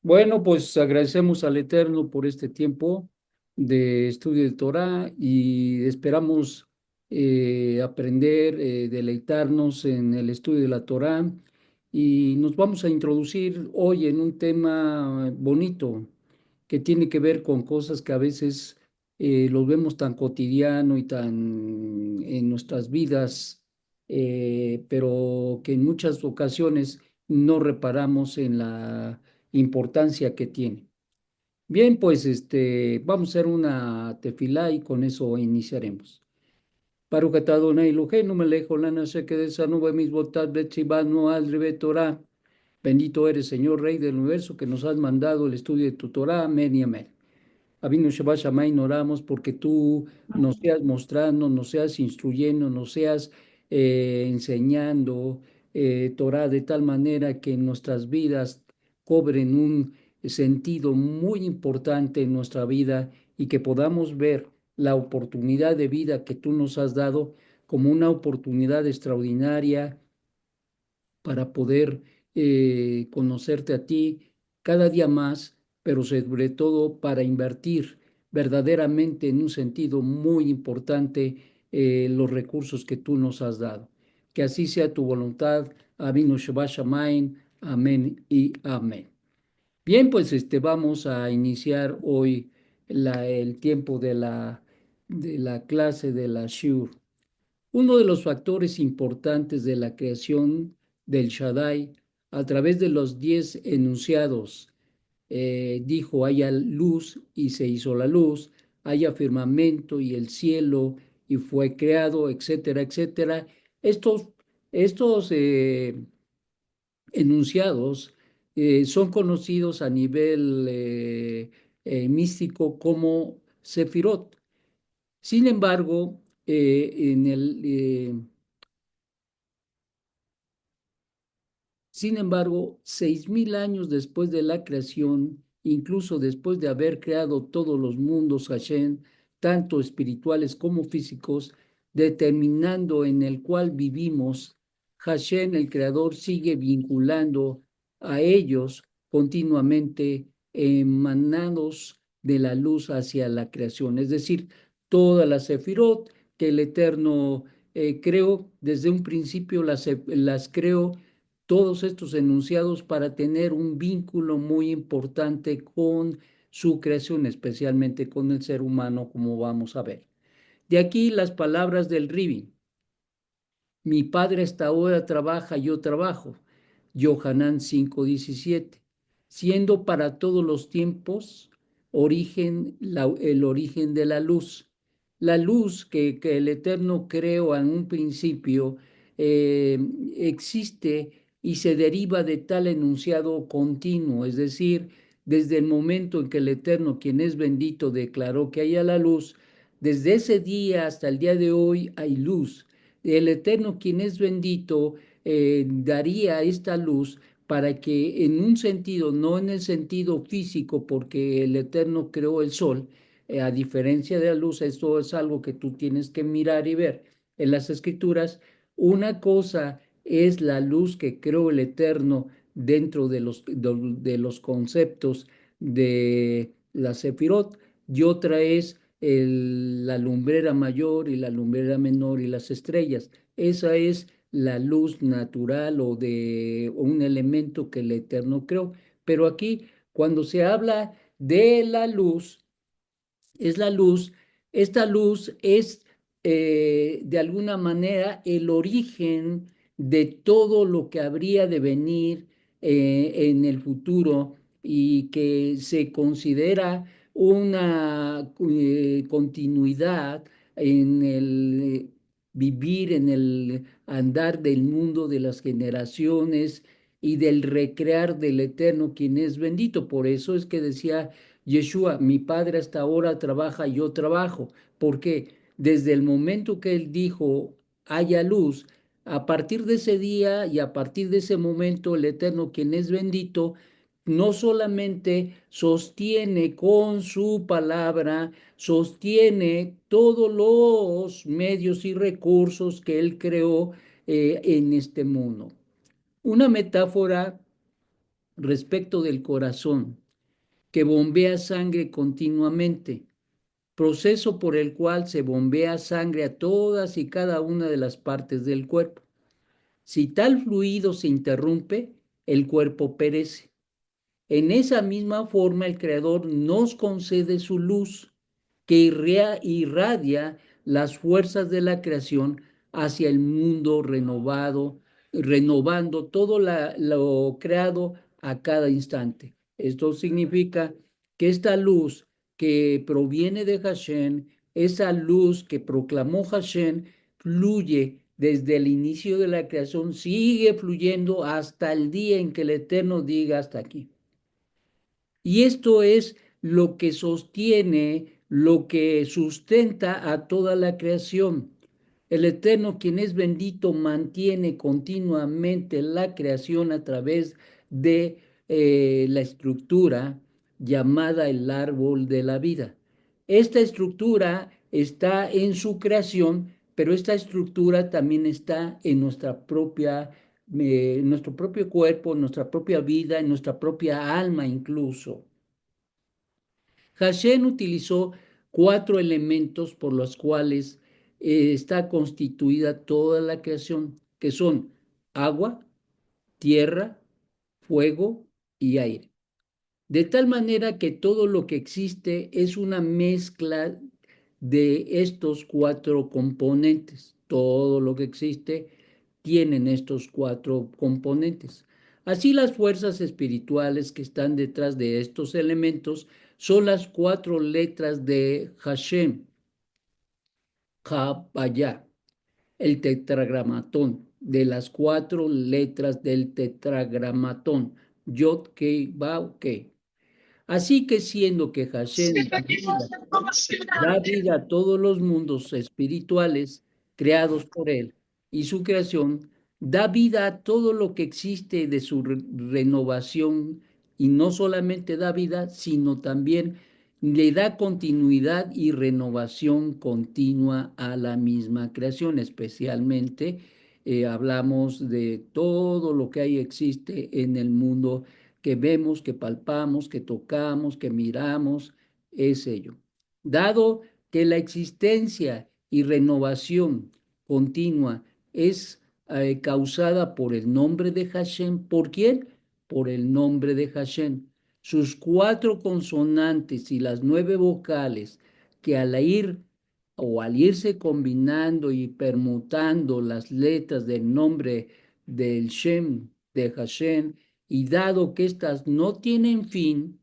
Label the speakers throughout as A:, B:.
A: Bueno, pues agradecemos al Eterno por este tiempo de estudio de Torah y esperamos aprender, deleitarnos en el estudio de la Torah y nos vamos a introducir hoy en un tema bonito que tiene que ver con cosas que a veces los vemos tan cotidiano y tan en nuestras vidas, pero que en muchas ocasiones no reparamos en la importancia que tiene. Bien, pues vamos a hacer una tefilá y con eso iniciaremos. Baruch atah Adonai Eloheinu melech haolam asher qidesh banu b'mitzvotav v'tzivanu al Torah. Bendito eres, Señor, Rey del universo, que nos has mandado el estudio de tu Torah. Amén y amén. Abino Shabbat Shammai, oramos porque tú nos seas mostrando, nos seas instruyendo, nos seas enseñando Torah de tal manera que en nuestras vidas cobren un sentido muy importante en nuestra vida y que podamos ver la oportunidad de vida que tú nos has dado como una oportunidad extraordinaria para poder conocerte a ti cada día más, pero sobre todo para invertir verdaderamente en un sentido muy importante los recursos que tú nos has dado. Que así sea tu voluntad. Avinu Shabbat Shamayim. Amén y amén. Bien, pues vamos a iniciar hoy el tiempo de la clase de la Shur. Uno de los factores importantes de la creación del Shaddai, a través de los 10 enunciados, dijo, haya luz y se hizo la luz, haya firmamento y el cielo y fue creado, etcétera, etcétera. Estos, estos enunciados son conocidos a nivel místico como Sefirot. Sin embargo, en sin embargo, 6000 años después de la creación, incluso después de haber creado todos los mundos Hashem, tanto espirituales como físicos, determinando en el cual vivimos, Hashem, el Creador, sigue vinculando a ellos continuamente emanados de la luz hacia la creación. Es decir, todas las sefirot que el Eterno creó, desde un principio las creó todos estos enunciados para tener un vínculo muy importante con su creación, especialmente con el ser humano, como vamos a ver. De aquí las palabras del Ribi. Mi padre hasta ahora trabaja, yo trabajo. Yohanan 5:17. Siendo para todos los tiempos el origen de la luz. La luz que el Eterno creó en un principio eh, existe y se deriva de tal enunciado continuo, es decir, desde el momento en que el Eterno, quien es bendito, declaró que haya la luz, desde ese día hasta el día de hoy hay luz. El Eterno, quien es bendito, daría esta luz para que en un sentido, no en el sentido físico, porque el Eterno creó el sol, a diferencia de la luz, esto es algo que tú tienes que mirar y ver en las escrituras. Una cosa es la luz que creó el Eterno dentro de los conceptos de la Sefirot, y otra es la lumbrera mayor y la lumbrera menor y las estrellas. Esa es la luz natural o un elemento que el Eterno creó. Pero aquí, cuando se habla de la luz, es la luz. Esta luz es de alguna manera el origen de todo lo que habría de venir en el futuro y que se considera una continuidad en el vivir, en el andar del mundo de las generaciones y del recrear del Eterno, quien es bendito. Por eso es que decía Yeshua, mi padre hasta ahora trabaja, yo trabajo. Porque desde el momento que él dijo, haya luz, a partir de ese día y a partir de ese momento, el Eterno, quien es bendito, no solamente sostiene con su palabra, sostiene todos los medios y recursos que él creó en este mundo. Una metáfora respecto del corazón, que bombea sangre continuamente, proceso por el cual se bombea sangre a todas y cada una de las partes del cuerpo. Si tal fluido se interrumpe, el cuerpo perece. En esa misma forma, el Creador nos concede su luz, que irradia las fuerzas de la creación hacia el mundo renovado, renovando todo lo creado a cada instante. Esto significa que esta luz que proviene de Hashem, esa luz que proclamó Hashem, fluye desde el inicio de la creación, sigue fluyendo hasta el día en que el Eterno diga hasta aquí. Y esto es lo que sostiene, lo que sustenta a toda la creación. El Eterno, quien es bendito, mantiene continuamente la creación a través de la estructura llamada el árbol de la vida. Esta estructura está en su creación, pero esta estructura también está en nuestro propio cuerpo, en nuestra propia vida, en nuestra propia alma incluso. Hashem utilizó 4 elementos por los cuales está constituida toda la creación, que son agua, tierra, fuego y aire. De tal manera que todo lo que existe es una mezcla de estos 4 componentes. Todo lo que existe tienen estos 4 componentes. Así las fuerzas espirituales que están detrás de estos elementos son las 4 letras de Hashem, Habaya, el tetragramatón, de las 4 letras del tetragramatón, Yod, Kei, Bau, Kei. Así que siendo que Hashem da vida a todos los mundos espirituales creados por él y su creación, da vida a todo lo que existe de su renovación y no solamente da vida, sino también le da continuidad y renovación continua a la misma creación, especialmente hablamos de todo lo que hay existe en el mundo que vemos, que palpamos, que tocamos, que miramos, es ello. Dado que la existencia y renovación continua es causada por el nombre de Hashem, ¿por quién? Por el nombre de Hashem. Sus 4 consonantes y las 9 vocales que al irse combinando y permutando las letras del nombre del Shem, de Hashem, y dado que éstas no tienen fin,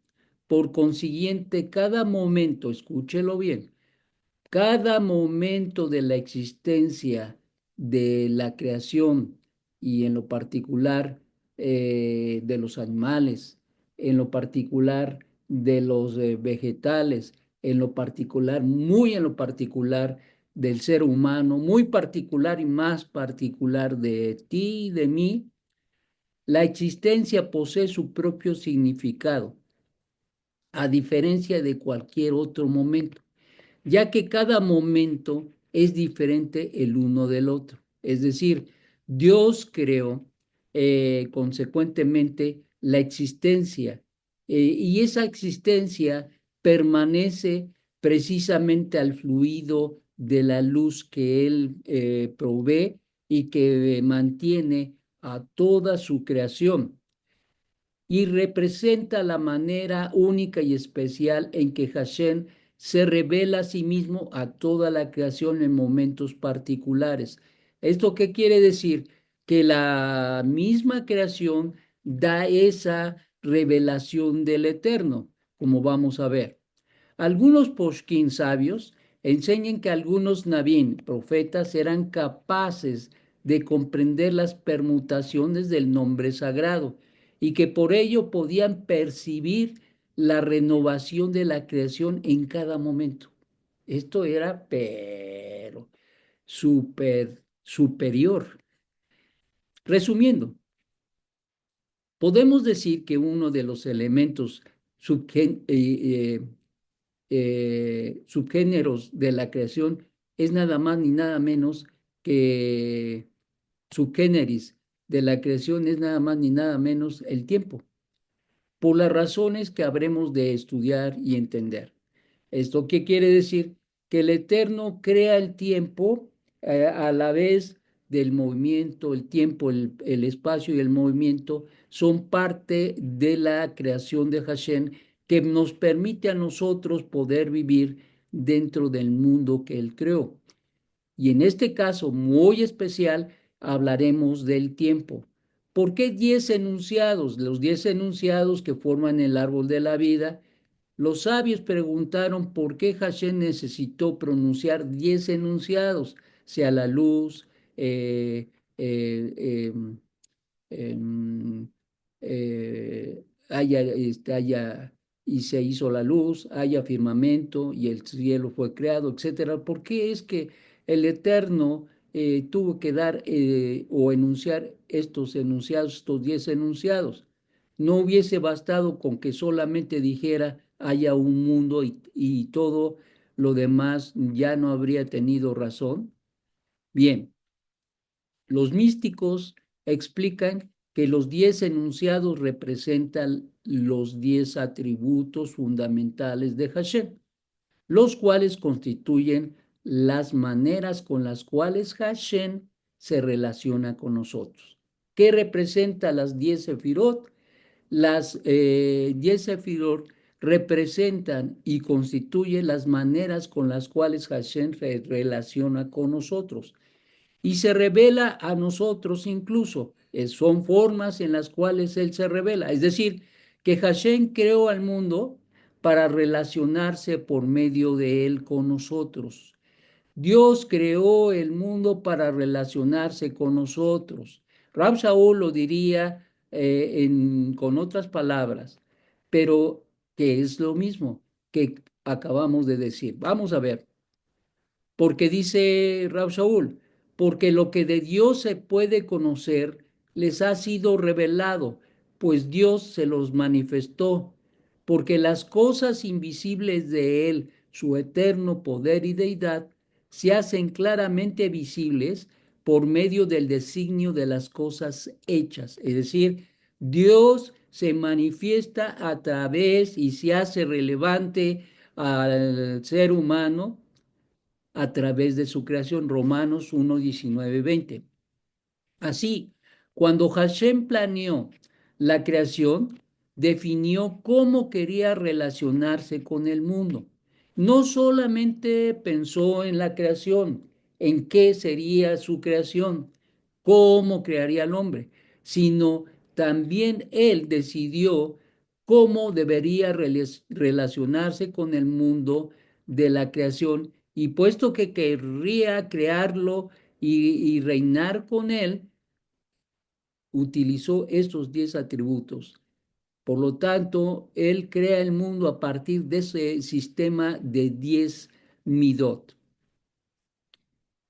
A: por consiguiente, cada momento, escúchelo bien, cada momento de la existencia de la creación y en lo particular de los animales, en lo particular de los vegetales, en lo particular, muy en lo particular del ser humano, muy particular y más particular de ti y de mí, la existencia posee su propio significado, a diferencia de cualquier otro momento, ya que cada momento es diferente el uno del otro. Es decir, Dios creó consecuentemente la existencia y esa existencia permanece precisamente al fluido de la luz que Él provee y que mantiene a toda su creación y representa la manera única y especial en que Hashem se revela a sí mismo a toda la creación en momentos particulares. ¿Esto qué quiere decir? Que la misma creación da esa revelación del Eterno, como vamos a ver. Algunos posquín sabios enseñan que algunos nabín, profetas, eran capaces de comprender las permutaciones del nombre sagrado y que por ello podían percibir la renovación de la creación en cada momento. Esto era, pero, superior. Resumiendo, podemos decir que uno de los elementos subgéneros de la creación es nada más ni nada menos que subgéneris de la creación es nada más ni nada menos el tiempo. por las razones que habremos de estudiar y entender. ¿Esto qué quiere decir? Que el Eterno crea el tiempo a la vez del movimiento, el tiempo, el espacio y el movimiento son parte de la creación de Hashem que nos permite a nosotros poder vivir dentro del mundo que Él creó. Y en este caso muy especial hablaremos del tiempo. ¿Por qué 10 enunciados? Los 10 enunciados que forman el árbol de la vida. Los sabios preguntaron por qué Hashem necesitó pronunciar 10 enunciados, sea la luz, eh, eh, em, haya, y se hizo la luz, haya firmamento y el cielo fue creado, etcétera. ¿Por qué es que el Eterno tuvo que dar o enunciar estos enunciados, estos 10 enunciados? No hubiese bastado con que solamente dijera haya un mundo y todo lo demás ya no habría tenido razón. Bien, los místicos explican que los 10 enunciados representan los 10 atributos fundamentales de Hashem, los cuales constituyen las maneras con las cuales Hashem se relaciona con nosotros. ¿Qué representa las 10 sefirot? Las 10 sefirot representan y constituyen las maneras con las cuales Hashem se relaciona con nosotros y se revela a nosotros incluso. Son formas en las cuales Él se revela. Es decir, que Hashem creó al mundo para relacionarse por medio de Él con nosotros. Dios creó el mundo para relacionarse con nosotros. Rab Shaul lo diría con otras palabras, pero que es lo mismo que acabamos de decir. Vamos a ver. Porque dice Rab Shaul, porque lo que de Dios se puede conocer les ha sido revelado, pues Dios se los manifestó, porque las cosas invisibles de Él, su eterno poder y deidad, se hacen claramente visibles por medio del designio de las cosas hechas. Es decir, Dios se manifiesta a través y se hace relevante al ser humano a través de su creación. Romanos 1, 19, 20. Así, cuando Hashem planeó la creación, definió cómo quería relacionarse con el mundo. No solamente pensó en la creación, en qué sería su creación, cómo crearía al hombre, sino también él decidió cómo debería relacionarse con el mundo de la creación y puesto que querría crearlo y reinar con él, utilizó estos 10 atributos. Por lo tanto, él crea el mundo a partir de ese sistema de 10 midot.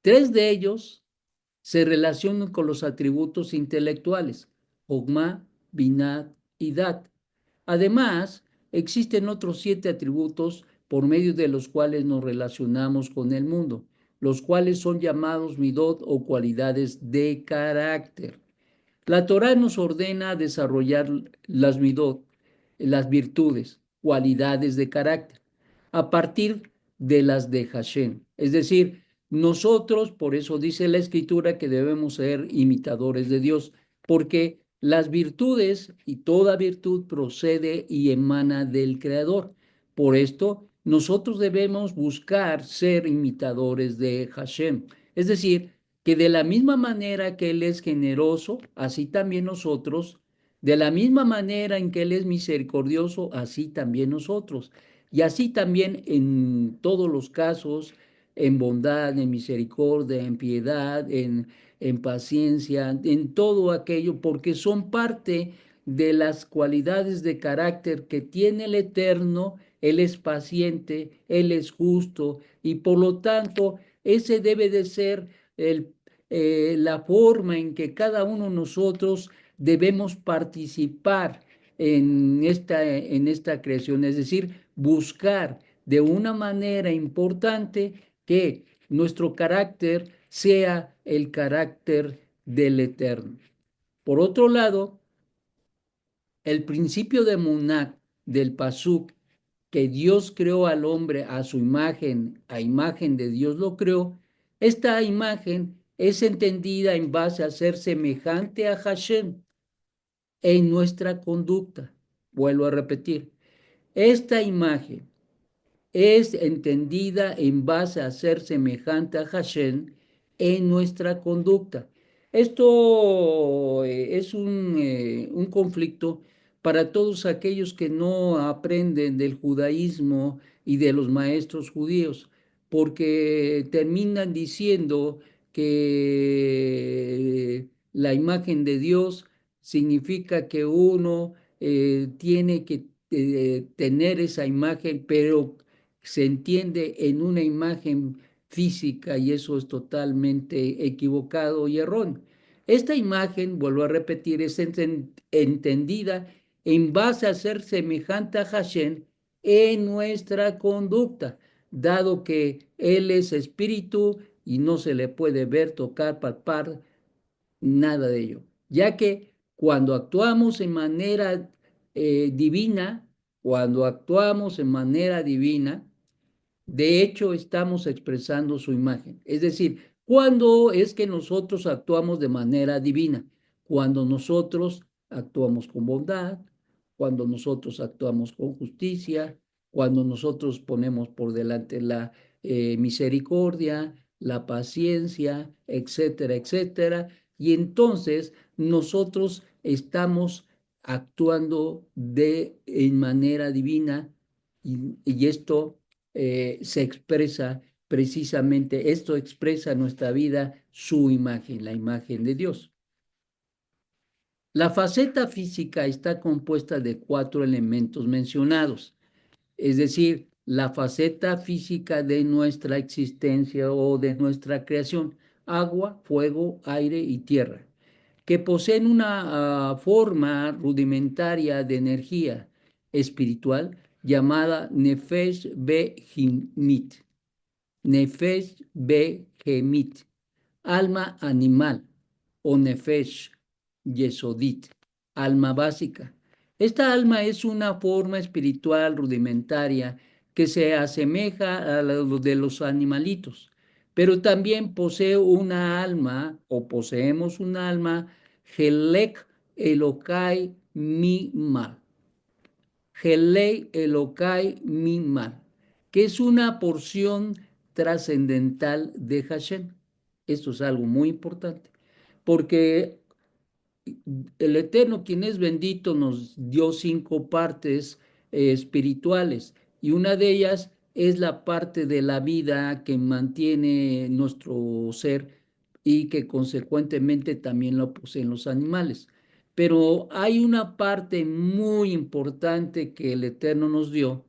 A: Tres de ellos se relacionan con los atributos intelectuales, Ogma, Binat y Dat. Además, existen otros 7 atributos por medio de los cuales nos relacionamos con el mundo, los cuales son llamados midot o cualidades de carácter. La Torá nos ordena desarrollar las midot, las virtudes, cualidades de carácter, a partir de las de Hashem. Es decir, nosotros, por eso dice la Escritura que debemos ser imitadores de Dios, porque las virtudes y toda virtud procede y emana del Creador. Por esto, nosotros debemos buscar ser imitadores de Hashem. Es decir, que de la misma manera que Él es generoso, así también nosotros, de la misma manera en que Él es misericordioso, así también nosotros. Y así también en todos los casos, en bondad, en misericordia, en piedad, en paciencia, en todo aquello, porque son parte de las cualidades de carácter que tiene el Eterno. Él es paciente, Él es justo y por lo tanto ese debe de ser la forma en que cada uno de nosotros debemos participar en esta creación, es decir, buscar de una manera importante que nuestro carácter sea el carácter del Eterno. Por otro lado, El principio de Munach, del Pasuk, que Dios creó al hombre a su imagen, a imagen de Dios lo creó, esta imagen es entendida en base a ser semejante a Hashem en nuestra conducta. Vuelvo a repetir, esta imagen es entendida en base a ser semejante a Hashem en nuestra conducta. Esto es un conflicto para todos aquellos que no aprenden del judaísmo y de los maestros judíos, porque terminan diciendo que la imagen de Dios significa que uno tiene que tener esa imagen, pero se entiende en una imagen física y eso es totalmente equivocado y erróneo. Esta imagen, vuelvo a repetir, es entendida en base a ser semejante a Hashem en nuestra conducta, dado que Él es espíritu y no se le puede ver, tocar, palpar, nada de ello, ya que cuando actuamos en manera divina, cuando actuamos en manera divina, de hecho, estamos expresando su imagen. Es decir, ¿cuándo es que nosotros actuamos de manera divina? Cuando nosotros actuamos con bondad, cuando nosotros actuamos con justicia, cuando nosotros ponemos por delante la misericordia, la paciencia, etcétera, etcétera. Y entonces nosotros estamos actuando en manera divina y esto se expresa precisamente, esto expresa en nuestra vida su imagen, la imagen de Dios. La faceta física está compuesta de cuatro elementos mencionados, es decir, la faceta física de nuestra existencia o de nuestra creación, agua, fuego, aire y tierra, que poseen una forma rudimentaria de energía espiritual llamada Nefesh Behimit. Nefesh Behemit, alma animal, o Nefesh Yesodit, alma básica. Esta alma es una forma espiritual rudimentaria que se asemeja a la de los animalitos, pero también posee una alma, o poseemos una alma, Helek Elokai Mimal. Helei Elokai Mimal, que es una porción trascendental de Hashem. Esto es algo muy importante, porque el Eterno, quien es bendito, nos dio cinco partes espirituales y una de ellas es la parte de la vida que mantiene nuestro ser y que consecuentemente también lo poseen los animales. Pero hay una parte muy importante que el Eterno nos dio,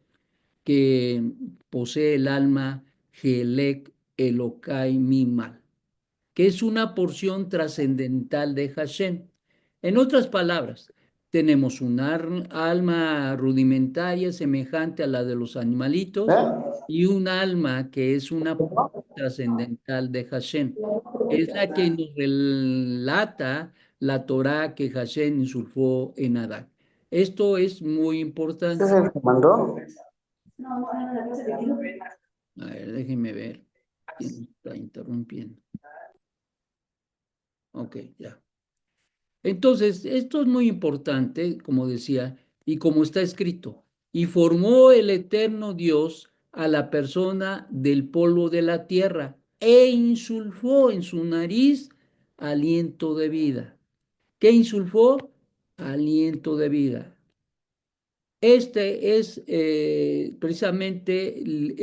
A: que posee el alma Helek Elokai Mimal, que es una porción trascendental de Hashem. En otras palabras, tenemos un alma rudimentaria semejante a la de los animalitos y un alma que es una porción trascendental de Hashem. Es la que nos relata la Torá que Hashem insulfó en Adán. Esto es muy
B: ¿Este es
A: importante.
B: el que mandó?
A: A ver, déjenme ver quién me está interrumpiendo. Ok, ya. Entonces, esto es muy importante, como decía, y como está escrito, y formó el eterno Dios a la persona del polvo de la tierra e insulfó en su nariz aliento de vida. ¿Qué insulfó? Aliento de vida. Este es precisamente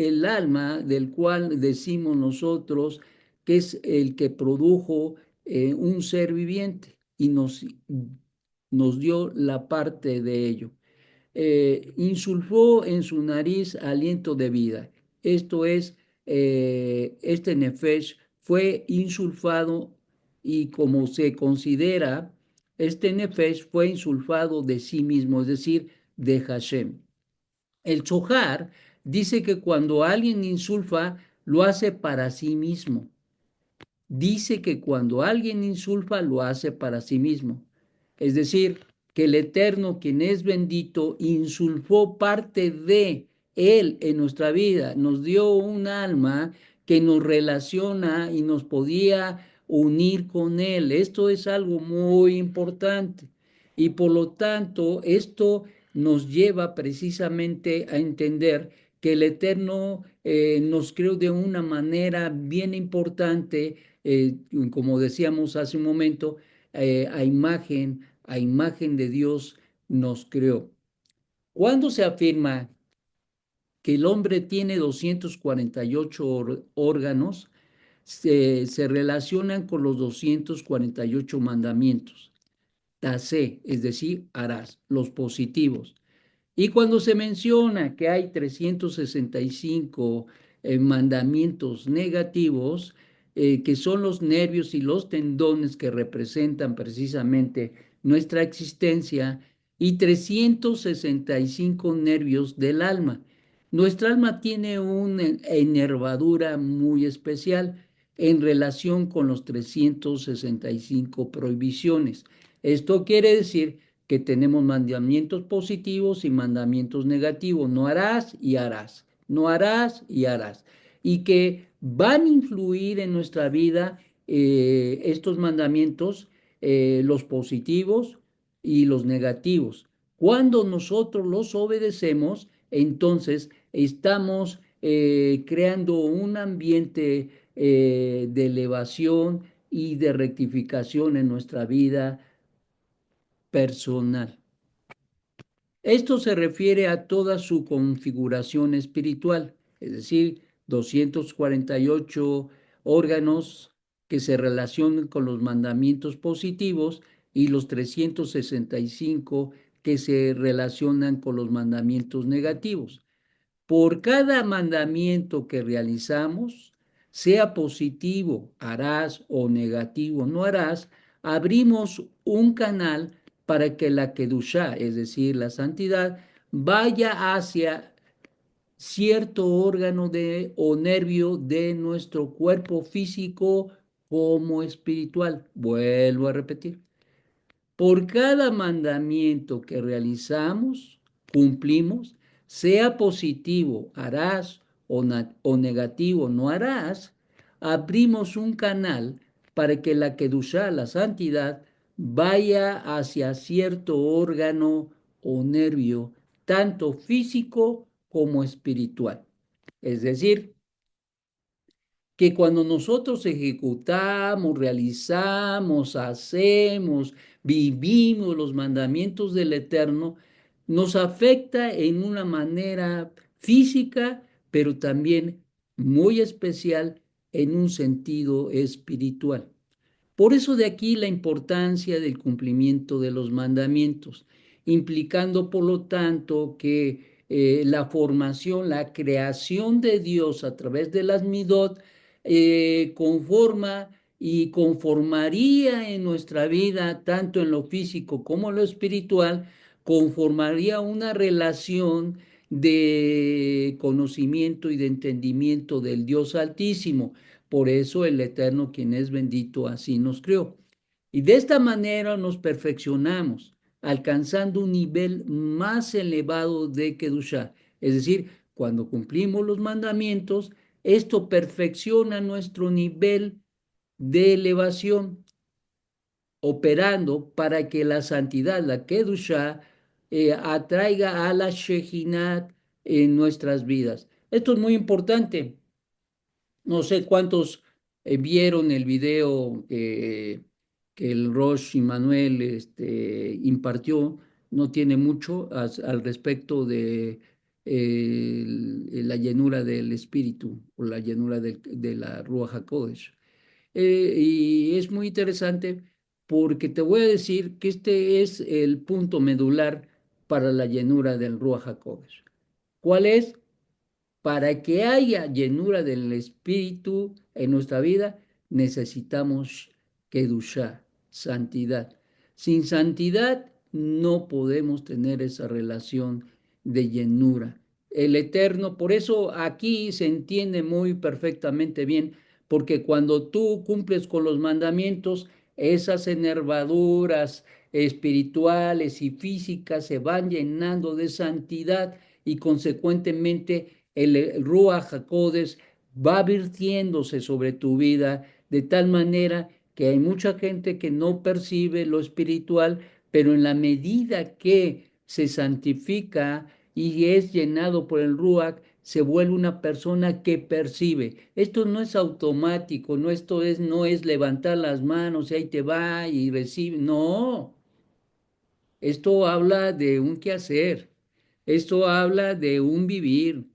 A: el alma del cual decimos nosotros que es el que produjo un ser viviente y nos dio la parte de ello. Insulfó en su nariz aliento de vida. Esto es, este nefesh fue insulfado y como se considera, este nefesh fue insulfado de sí mismo, es decir, de Hashem. El Zohar dice que cuando alguien insulfa, lo hace para sí mismo. Dice que cuando alguien insulfa, lo hace para sí mismo. Es decir, que el Eterno, quien es bendito, insulfó parte de Él en nuestra vida, nos dio un alma que nos relaciona y nos podía unir con Él. Esto es algo muy importante y por lo tanto esto nos lleva precisamente a entender que el Eterno nos creó de una manera bien importante, como decíamos hace un momento, a imagen de Dios nos creó. Cuando se afirma que el hombre tiene 248 órganos, se relacionan con los 248 mandamientos. Tase, es decir, harás, los positivos. Y cuando se menciona que hay 365 mandamientos negativos, que son los nervios y los tendones que representan precisamente nuestra existencia, y 365 nervios del alma. Nuestra alma tiene una enervadura muy especial en relación con los 365 prohibiciones. Esto quiere decir que tenemos mandamientos positivos y mandamientos negativos. No harás y harás. No harás y harás. Y que van a influir en nuestra vida estos mandamientos, los positivos y los negativos. Cuando nosotros los obedecemos, entonces estamos creando un ambiente de elevación y de rectificación en nuestra vida personal. Esto se refiere a toda su configuración espiritual, es decir, 248 órganos que se relacionan con los mandamientos positivos y los 365 que se relacionan con los mandamientos negativos. Por cada mandamiento que realizamos, sea positivo, harás, o negativo, no harás, abrimos un canal para que la Kedushá, es decir, la santidad, vaya hacia cierto órgano o nervio de nuestro cuerpo físico como espiritual. Vuelvo a repetir. Por cada mandamiento que realizamos, cumplimos, sea positivo, harás, o negativo, no harás, abrimos un canal para que la Kedushá, la santidad, vaya hacia cierto órgano o nervio, tanto físico como espiritual. Es decir, que cuando nosotros ejecutamos, realizamos, hacemos, vivimos los mandamientos del Eterno, nos afecta en una manera física, pero también muy especial en un sentido espiritual. Por eso de aquí la importancia del cumplimiento de los mandamientos, implicando por lo tanto que la formación, la creación de Dios a través de las midot conforma y conformaría en nuestra vida, tanto en lo físico como en lo espiritual, conformaría una relación de conocimiento y de entendimiento del Dios Altísimo. Por eso el Eterno, quien es bendito, así nos creó. Y de esta manera nos perfeccionamos, alcanzando un nivel más elevado de Kedushá. Es decir, cuando cumplimos los mandamientos, esto perfecciona nuestro nivel de elevación, operando para que la santidad, la Kedushá, atraiga a la Shejinat en nuestras vidas. Esto es muy importante. No sé cuántos vieron el video que el Rosh Manuel impartió, no tiene mucho al respecto de la llenura del Espíritu o la llenura de la Ruach HaKodesh. Y es muy interesante porque te voy a decir que este es el punto medular para la llenura del Ruach HaKodesh. ¿Cuál es? Para que haya llenura del Espíritu en nuestra vida, necesitamos Kedushá, santidad. Sin santidad no podemos tener esa relación de llenura. El Eterno, por eso aquí se entiende muy perfectamente bien, porque cuando tú cumples con los mandamientos, esas enervaduras, espirituales y físicas se van llenando de santidad y consecuentemente el Ruach HaKodesh va virtiéndose sobre tu vida de tal manera que hay mucha gente que no percibe lo espiritual, pero en la medida que se santifica y es llenado por el Ruach, se vuelve una persona que percibe. Esto no es automático, no es levantar las manos y ahí te va y recibe. No, esto habla de un quehacer, esto habla de un vivir,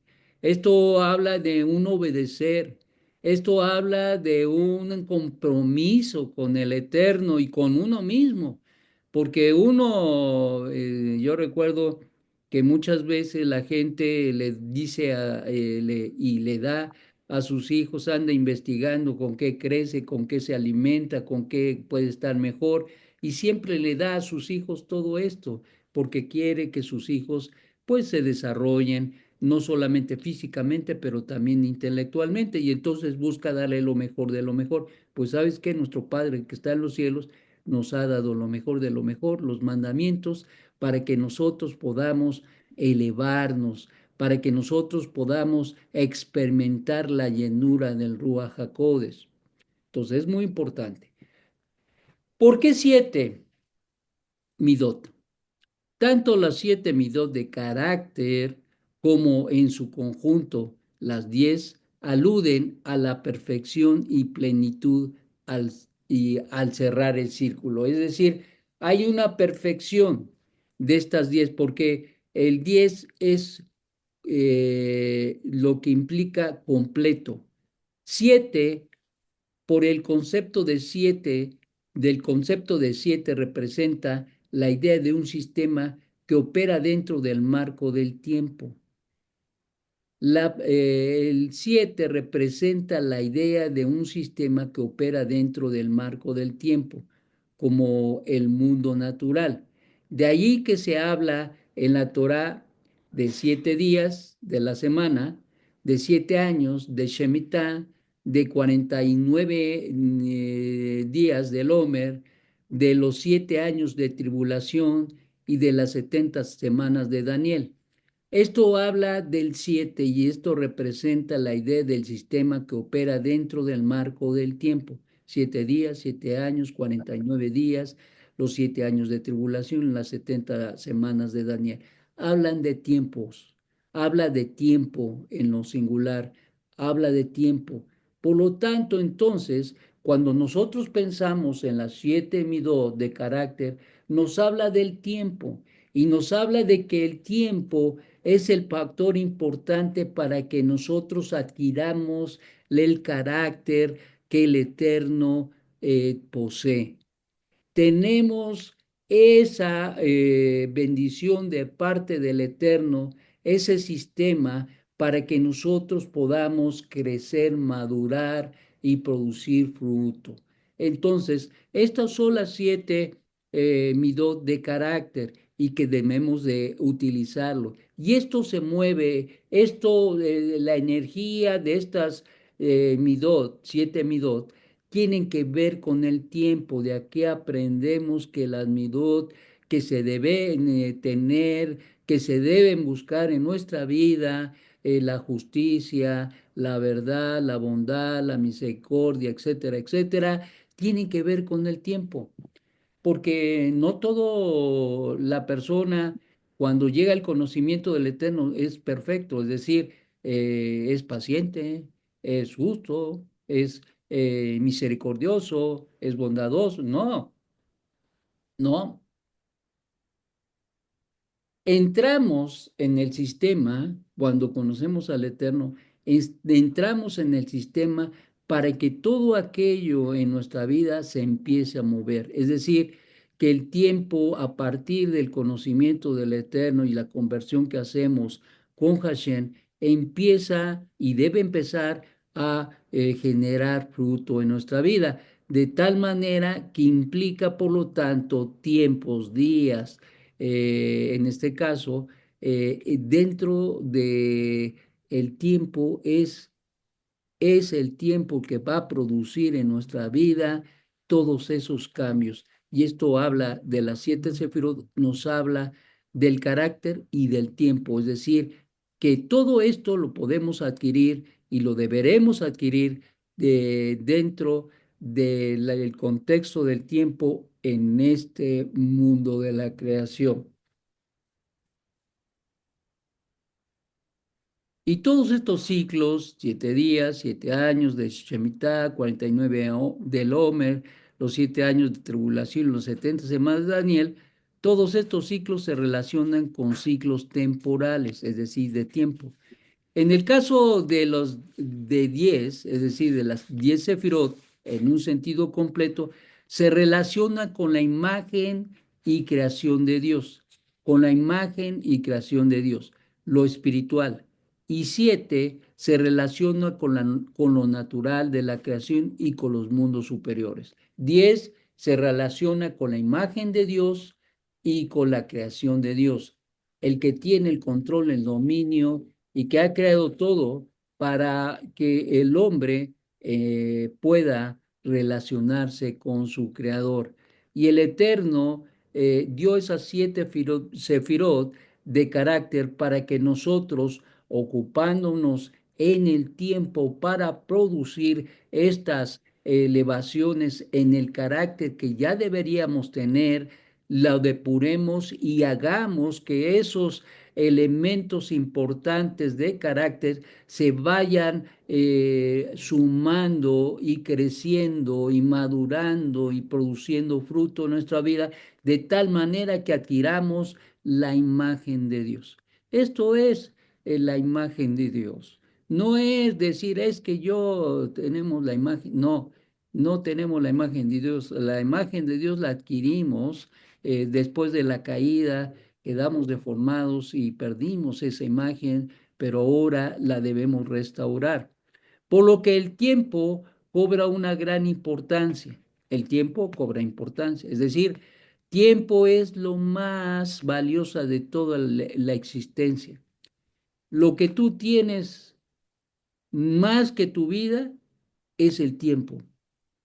A: esto habla de un obedecer, esto habla de un compromiso con el Eterno y con uno mismo, porque yo recuerdo que muchas veces la gente le dice y le da a sus hijos, anda investigando con qué crece, con qué se alimenta, con qué puede estar mejor y siempre le da a sus hijos todo esto, porque quiere que sus hijos pues se desarrollen, no solamente físicamente, pero también intelectualmente, y entonces busca darle lo mejor de lo mejor. Pues sabes que nuestro Padre que está en los cielos nos ha dado lo mejor de lo mejor, los mandamientos, para que nosotros podamos elevarnos, para que nosotros podamos experimentar la llenura del Ruach HaKodesh. Entonces es muy importante. ¿Por qué siete? Midot. Tanto las siete midot de carácter como en su conjunto las 10 aluden a la perfección y plenitud al cerrar el círculo. Es decir, hay una perfección de estas 10 porque el 10 es lo que implica completo. 7 por el concepto de siete, del concepto de siete representa la idea de un sistema que opera dentro del marco del tiempo. El 7 representa la idea de un sistema que opera dentro del marco del tiempo, como el mundo natural. De allí que se habla en la Torá de 7 días de la semana, de 7 años de Shemitah, de 49 días del Homer, de los 7 años de tribulación y de las 70 semanas de Daniel. Esto habla del 7 y esto representa la idea del sistema que opera dentro del marco del tiempo. 7 días, 7 años, 49 días, los 7 años de tribulación, las 70 semanas de Daniel. Hablan de tiempos, habla de tiempo en lo singular, habla de tiempo. Por lo tanto, entonces, cuando nosotros pensamos en las 7 midot de carácter, nos habla del tiempo y nos habla de que el tiempo es el factor importante para que nosotros adquiramos el carácter que el Eterno posee. Tenemos esa bendición de parte del Eterno, ese sistema para que nosotros podamos crecer, madurar y producir fruto. Entonces, estas son las 7 midot de carácter y que debemos de utilizarlo. Y esto se mueve, la energía de estas midot, 7 midot, tienen que ver con el tiempo. De aquí aprendemos que las midot que se deben tener, que se deben buscar en nuestra vida, la justicia, la verdad, la bondad, la misericordia, etcétera, etcétera, tienen que ver con el tiempo porque no todo la persona cuando llega al conocimiento del Eterno es perfecto, es decir, es paciente, es justo, es misericordioso, es bondadoso. No, no, entramos en el sistema, cuando conocemos al Eterno, entramos en el sistema para que todo aquello en nuestra vida se empiece a mover. Es decir, que el tiempo a partir del conocimiento del Eterno y la conversión que hacemos con Hashem empieza y debe empezar a generar fruto en nuestra vida, de tal manera que implica, por lo tanto, tiempos, días, en este caso, dentro de el tiempo es el tiempo que va a producir en nuestra vida todos esos cambios. y esto habla de las siete sefirot, nos habla del carácter y del tiempo, es decir, que todo esto lo podemos adquirir y lo deberemos adquirir dentro del contexto del tiempo en este mundo de la creación. Y todos estos ciclos, 7 días, 7 años de Shemitah, 49 del Homer, los 7 años de tribulación, los 70 semanas de Daniel, todos estos ciclos se relacionan con ciclos temporales, es decir, de tiempo. En el caso de los de 10, es decir, de las 10 sefirot, en un sentido completo, se relaciona con la imagen y creación de Dios, con la imagen y creación de Dios, lo espiritual. Y 7 se relaciona con lo natural de la creación y con los mundos superiores. 10 se relaciona con la imagen de Dios y con la creación de Dios. El que tiene el control, el dominio y que ha creado todo para que el hombre pueda relacionarse con su creador. Y el Eterno dio esas siete sefirot de carácter para que nosotros, ocupándonos en el tiempo para producir estas elevaciones en el carácter que ya deberíamos tener, la depuremos y hagamos que esos elementos importantes de carácter se vayan sumando y creciendo y madurando y produciendo fruto en nuestra vida, de tal manera que adquiramos la imagen de Dios. Esto es la imagen de Dios. No es decir, es que yo tenemos la imagen, no, no tenemos la imagen de Dios. La imagen de Dios la adquirimos después de la caída, quedamos deformados y perdimos esa imagen, pero ahora la debemos restaurar. Por lo que el tiempo cobra una gran importancia. El tiempo cobra importancia. Es decir, tiempo es lo más valiosa de toda la existencia. Lo que tú tienes más que tu vida es el tiempo.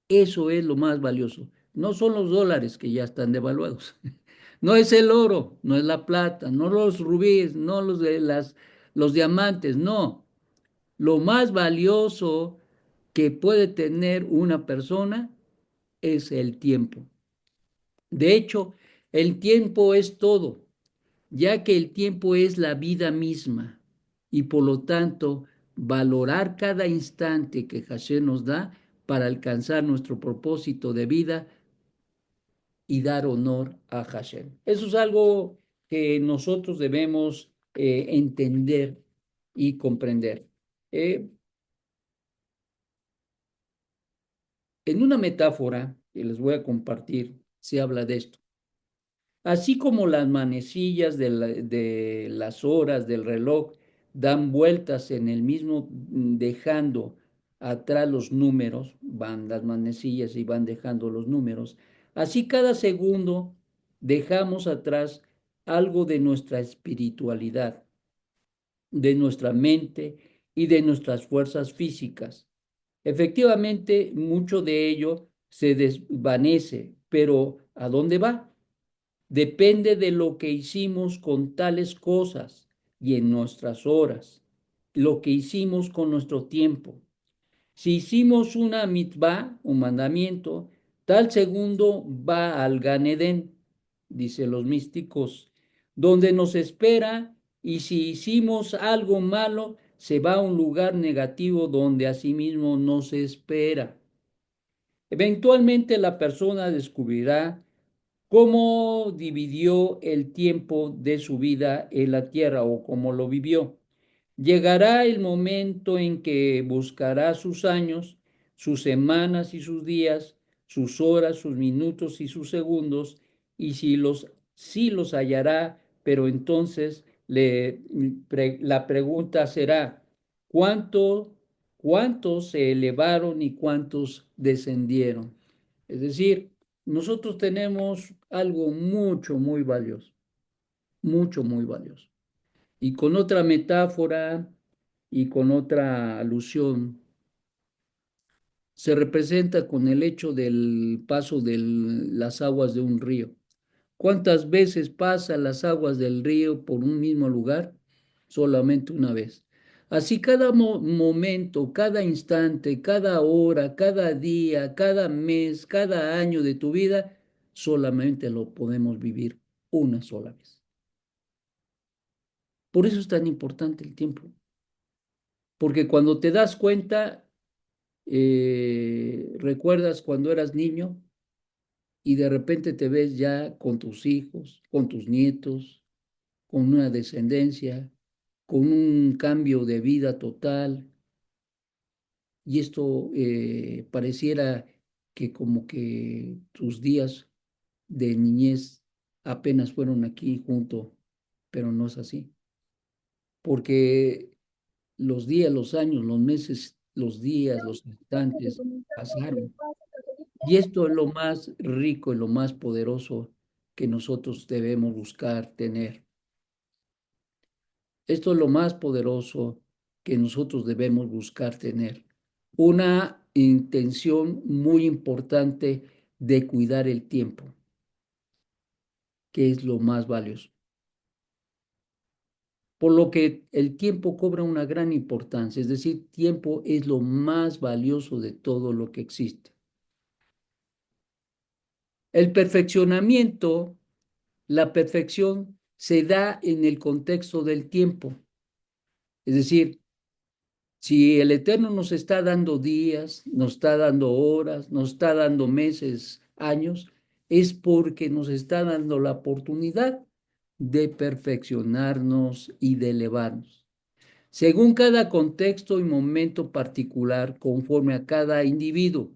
A: Eso es lo más valioso. No son los dólares que ya están devaluados. No es el oro, no es la plata, no los rubíes, no los diamantes, no. Lo más valioso que puede tener una persona es el tiempo. De hecho, el tiempo es todo, ya que el tiempo es la vida misma y por lo tanto valorar cada instante que Hashem nos da para alcanzar nuestro propósito de vida y dar honor a Hashem. Eso es algo que nosotros debemos entender y comprender. Eh, en una metáfora que les voy a compartir, se habla de esto. Así como las manecillas de las horas del reloj dan vueltas en el mismo, dejando atrás los números, van las manecillas y van dejando los números, así cada segundo dejamos atrás algo de nuestra espiritualidad, de nuestra mente y de nuestras fuerzas físicas. Efectivamente, mucho de ello se desvanece, pero ¿a dónde va? Depende de lo que hicimos con tales cosas y en nuestras horas, lo que hicimos con nuestro tiempo. Si hicimos una mitzvah, un mandamiento, tal segundo va al Gan Edén, dicen los místicos, donde nos espera, y si hicimos algo malo, se va a un lugar negativo donde asimismo nos espera. Eventualmente la persona descubrirá cómo dividió el tiempo de su vida en la tierra o cómo lo vivió. Llegará el momento en que buscará sus años, sus semanas y sus días, sus horas, sus minutos y sus segundos, y si los hallará, pero entonces la pregunta será, ¿cuánto, ¿cuántos se elevaron y cuántos descendieron? Es decir, nosotros tenemos algo mucho, muy valioso, mucho, muy valioso. Y con otra metáfora y con otra alusión, se representa con el hecho del paso de las aguas de un río. ¿Cuántas veces pasan las aguas del río por un mismo lugar? Solamente una vez. Así cada momento, cada instante, cada hora, cada día, cada mes, cada año de tu vida, solamente lo podemos vivir una sola vez. Por eso es tan importante el tiempo, porque cuando te das cuenta, recuerdas cuando eras niño y de repente te ves ya con tus hijos, con tus nietos, con una descendencia, con un cambio de vida total. Y esto pareciera que como que tus días de niñez apenas fueron aquí junto, pero no es así. Porque los días, los años, los meses, los días, los instantes pasaron. Y esto es lo más rico y lo más poderoso que nosotros debemos buscar tener. Esto es lo más poderoso que nosotros debemos buscar tener. Una intención muy importante de cuidar el tiempo, que es lo más valioso. Por lo que el tiempo cobra una gran importancia, es decir, tiempo es lo más valioso de todo lo que existe. El perfeccionamiento, la perfección se da en el contexto del tiempo, es decir, si el Eterno nos está dando días, nos está dando horas, nos está dando meses, años, es porque nos está dando la oportunidad de perfeccionarnos y de elevarnos según cada contexto y momento particular, conforme a cada individuo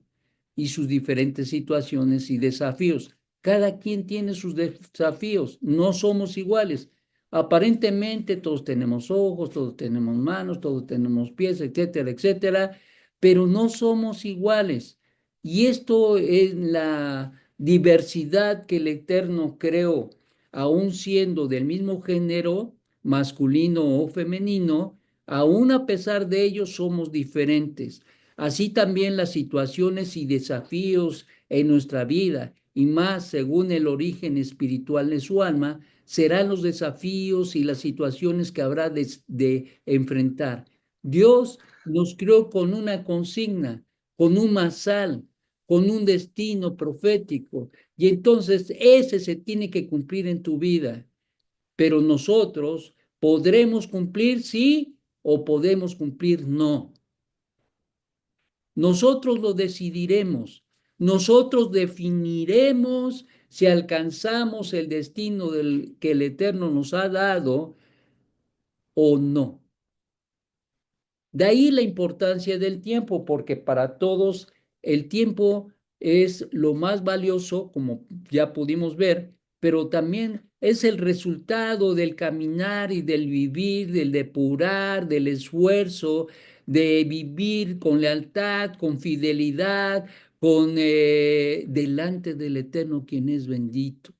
A: y sus diferentes situaciones y desafíos. Cada quien tiene sus desafíos, no somos iguales. Aparentemente todos tenemos ojos, todos tenemos manos, todos tenemos pies, etcétera, etcétera, pero no somos iguales. Y esto es la diversidad que el Eterno creó, aun siendo del mismo género, masculino o femenino, aún a pesar de ello somos diferentes. Así también las situaciones y desafíos en nuestra vida, y más según el origen espiritual de su alma, serán los desafíos y las situaciones que habrá de enfrentar. Dios nos creó con una consigna, con un masal, con un destino profético, y entonces ese se tiene que cumplir en tu vida. Pero nosotros podremos cumplir sí o podemos cumplir no. Nosotros lo decidiremos. Nosotros definiremos si alcanzamos el destino que el Eterno nos ha dado o no. De ahí la importancia del tiempo, porque para todos el tiempo es lo más valioso, como ya pudimos ver, pero también es el resultado del caminar y del vivir, del depurar, del esfuerzo, de vivir con lealtad, con fidelidad, con delante del Eterno, quien es bendito.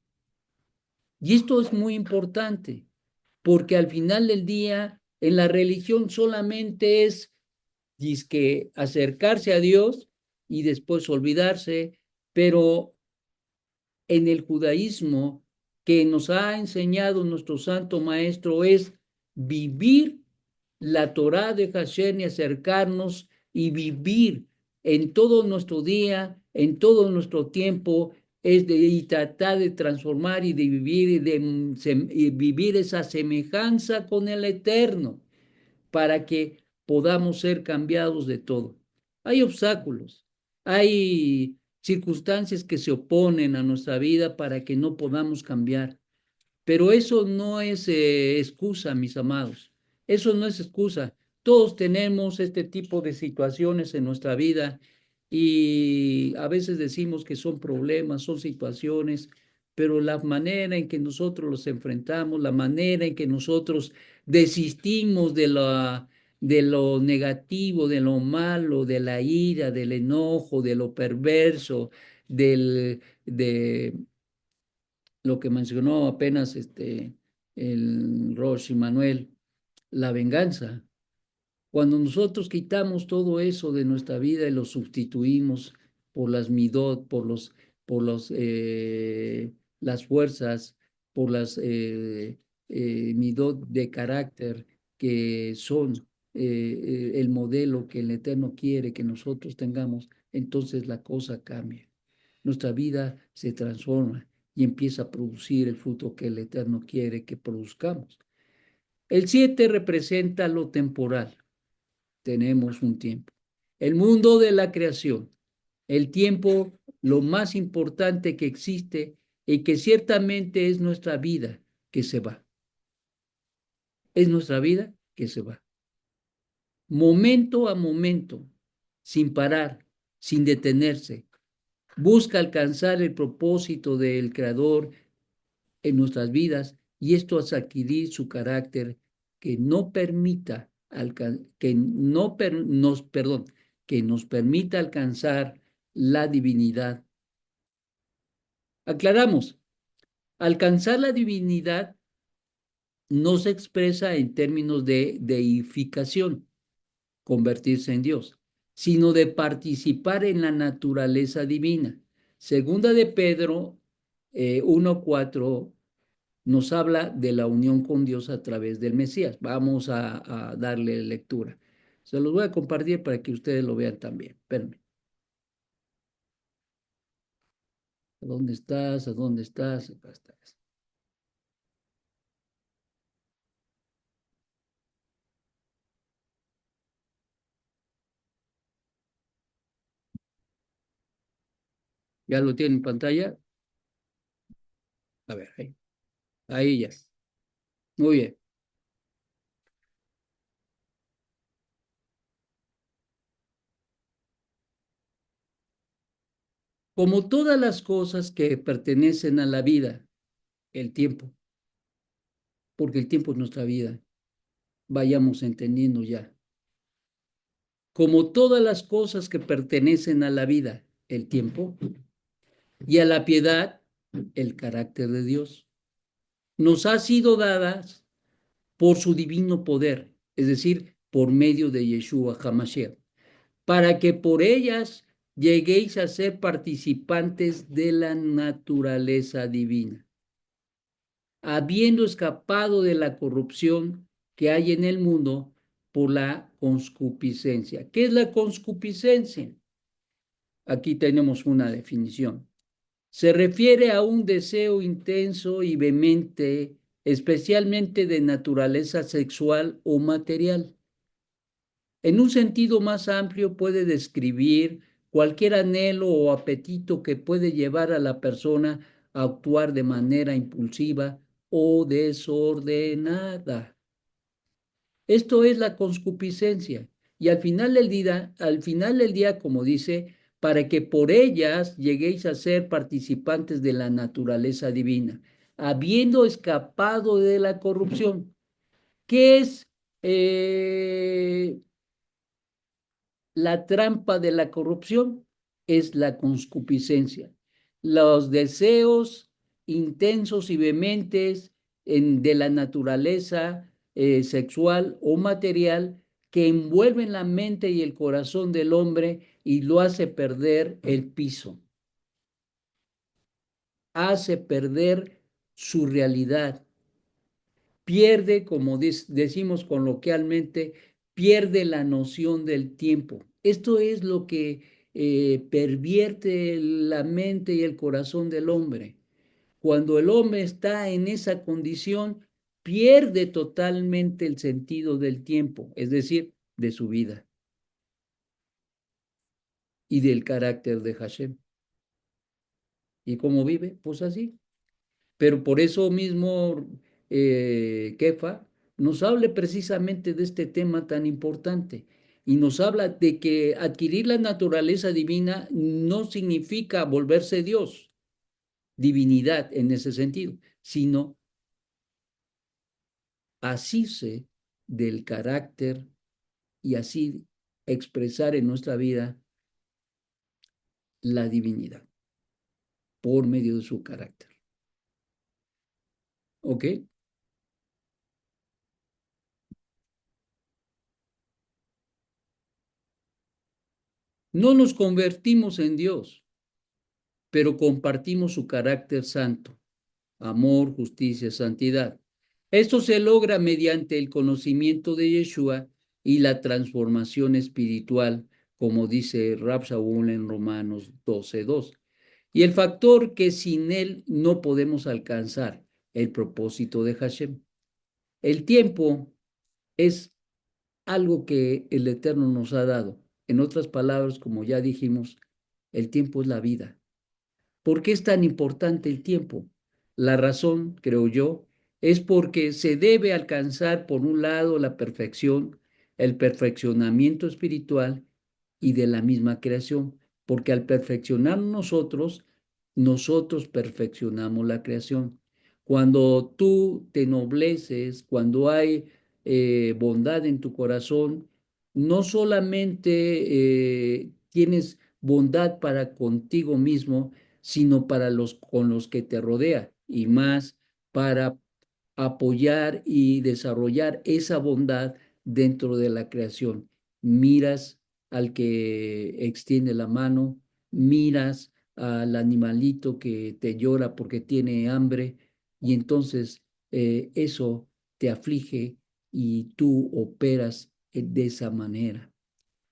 A: Y esto es muy importante, porque al final del día, en la religión solamente es que acercarse a Dios y después olvidarse, pero en el judaísmo que nos ha enseñado nuestro santo maestro es vivir la Torá de Hashem y acercarnos y vivir en todo nuestro día, en todo nuestro tiempo, y tratar de transformar y de vivir y vivir esa semejanza con el Eterno para que podamos ser cambiados de todo. Hay obstáculos, hay circunstancias que se oponen a nuestra vida para que no podamos cambiar, pero eso no es excusa, mis amados. Eso no es excusa. Todos tenemos este tipo de situaciones en nuestra vida y a veces decimos que son problemas, son situaciones, pero la manera en que nosotros los enfrentamos, la manera en que nosotros desistimos de lo negativo, de lo malo, de la ira, del enojo, de lo perverso, de lo que mencionó apenas el Rosh Manuel, la venganza. Cuando nosotros quitamos todo eso de nuestra vida y lo sustituimos por las midot, por las fuerzas, por las midot de carácter que son el modelo que el Eterno quiere que nosotros tengamos, entonces la cosa cambia. Nuestra vida se transforma y empieza a producir el fruto que el Eterno quiere que produzcamos. El 7 representa lo temporal. Tenemos un tiempo. El mundo de la creación, el tiempo, lo más importante que existe y que ciertamente es nuestra vida que se va. Es nuestra vida que se va. Momento a momento, sin parar, sin detenerse. Busca alcanzar el propósito del Creador en nuestras vidas y esto es adquirir su carácter que no permita que no nos perdón, que nos permita alcanzar la divinidad. Aclaramos, alcanzar la divinidad no se expresa en términos de deificación, convertirse en Dios, sino de participar en la naturaleza divina. Segunda de Pedro 1:4 nos habla de la unión con Dios a través del Mesías. Vamos a darle lectura. Se los voy a compartir para que ustedes lo vean también. Espérenme. ¿A dónde estás? ¿A dónde estás? Acá estás. ¿Ya lo tienen en pantalla? A ver, ahí. Ahí ya. Muy bien. Como todas las cosas que pertenecen a la vida, el tiempo, porque el tiempo es nuestra vida, vayamos entendiendo ya. Como todas las cosas que pertenecen a la vida, el tiempo, y a la piedad, el carácter de Dios, nos ha sido dadas por su divino poder, es decir, por medio de Yeshua HaMashiach, para que por ellas lleguéis a ser participantes de la naturaleza divina, habiendo escapado de la corrupción que hay en el mundo por la concupiscencia. ¿Qué es la concupiscencia? Aquí tenemos una definición. Se refiere a un deseo intenso y vehemente, especialmente de naturaleza sexual o material. En un sentido más amplio puede describir cualquier anhelo o apetito que puede llevar a la persona a actuar de manera impulsiva o desordenada. Esto es la concupiscencia. Y al final del día, como dice, para que por ellas lleguéis a ser participantes de la naturaleza divina, habiendo escapado de la corrupción. ¿Qué es la trampa de la corrupción? Es la concupiscencia. Los deseos intensos y vehementes de la naturaleza sexual o material que envuelven la mente y el corazón del hombre y lo hace perder el piso, hace perder su realidad, pierde, como decimos coloquialmente, pierde la noción del tiempo. Esto es lo que pervierte la mente y el corazón del hombre. Cuando el hombre está en esa condición, pierde totalmente el sentido del tiempo, es decir, de su vida y del carácter de Hashem. ¿Y cómo vive? Pues así. Pero por eso mismo, Kefa nos habla precisamente de este tema tan importante y nos habla de que adquirir la naturaleza divina no significa volverse Dios, divinidad en ese sentido, sino asirse del carácter y así expresar en nuestra vida la divinidad por medio de su carácter. ¿Ok? No nos convertimos en Dios, pero compartimos su carácter santo, amor, justicia, santidad. Esto se logra mediante el conocimiento de Yeshua y la transformación espiritual, como dice Rab Shaul en Romanos 12:2. Y el factor que sin él no podemos alcanzar, el propósito de Hashem. El tiempo es algo que el Eterno nos ha dado. En otras palabras, como ya dijimos, el tiempo es la vida. ¿Por qué es tan importante el tiempo? La razón, creo yo, es porque se debe alcanzar, por un lado, la perfección, el perfeccionamiento espiritual y de la misma creación, porque al perfeccionar nosotros, nosotros perfeccionamos la creación. Cuando tú te nobleces, cuando hay bondad en tu corazón, no solamente tienes bondad para contigo mismo, sino para los con los que te rodea y más para apoyar y desarrollar esa bondad dentro de la creación. Miras al que extiende la mano, miras al animalito que te llora porque tiene hambre y entonces eso te aflige y tú operas de esa manera.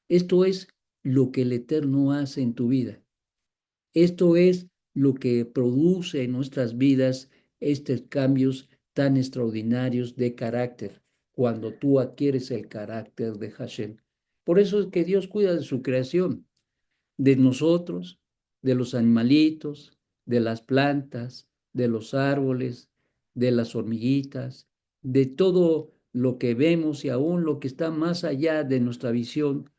A: Esto es lo que el Eterno hace en tu vida. Esto es lo que produce en nuestras vidas estos cambios tan extraordinarios de carácter, cuando tú adquieres el carácter de Hashem. Por eso es que Dios cuida de su creación, de nosotros, de los animalitos, de las plantas, de los árboles, de las hormiguitas, de todo lo que vemos y aún lo que está más allá de nuestra visión.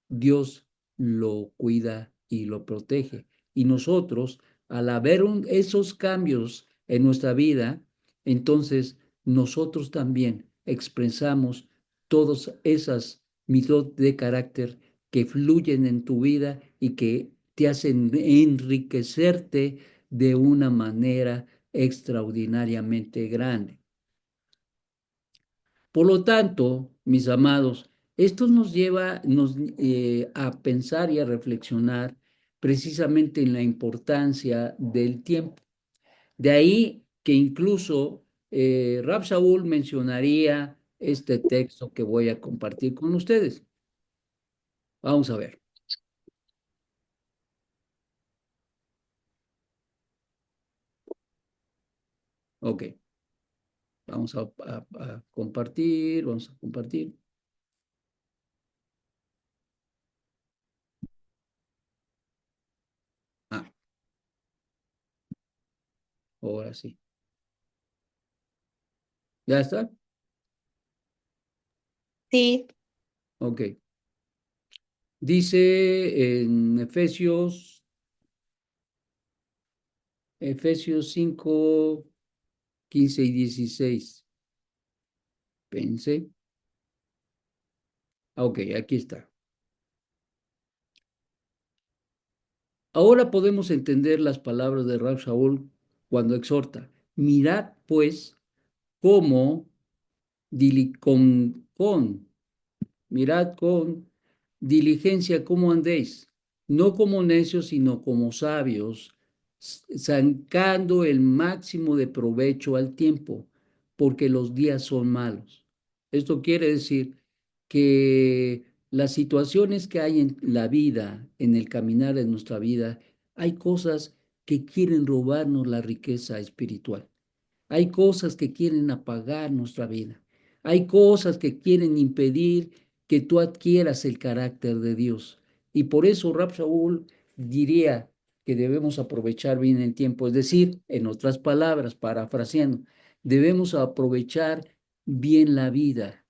A: Dios lo cuida y lo protege. Y nosotros, al haber esos cambios en nuestra vida, entonces nosotros también expresamos todas esas mitot de carácter que fluyen en tu vida y que te hacen enriquecerte de una manera extraordinariamente grande. Por lo tanto, mis amados, esto nos lleva a pensar y a reflexionar precisamente en la importancia del tiempo. De ahí que incluso Rab Shaul mencionaría este texto que voy a compartir con ustedes. Vamos a ver. Ok, vamos a compartir, vamos a compartir. Ah, ahora sí. ¿Ya está?
B: Sí,
A: Ok. Dice en Efesios 5:15 y 16. Pensé. Ok, aquí está. Ahora podemos entender las palabras de Rab Shaul cuando exhorta. Mirad, pues, cómo mirad con diligencia cómo andéis, no como necios, sino como sabios, sacando el máximo de provecho al tiempo, porque los días son malos. Esto quiere decir que las situaciones que hay en la vida, en el caminar de nuestra vida, hay cosas que quieren robarnos la riqueza espiritual. Hay cosas que quieren apagar nuestra vida. Hay cosas que quieren impedir que tú adquieras el carácter de Dios. Y por eso Rab Shaul diría que debemos aprovechar bien el tiempo. Es decir, en otras palabras, parafraseando, debemos aprovechar bien la vida.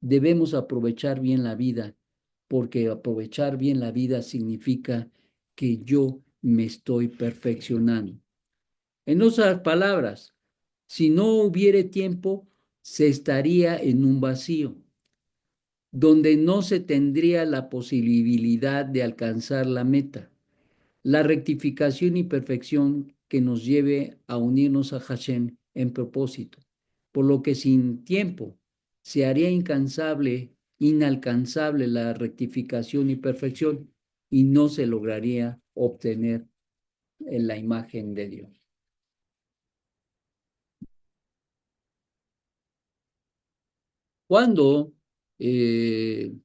A: Debemos aprovechar bien la vida, porque aprovechar bien la vida significa que yo me estoy perfeccionando. En otras palabras, si no hubiere tiempo, se estaría en un vacío, donde no se tendría la posibilidad de alcanzar la meta, la rectificación y perfección que nos lleve a unirnos a Hashem en propósito. Por lo que sin tiempo se haría incansable inalcanzable la rectificación y perfección y no se lograría obtener en la imagen de Dios. Cuando eh,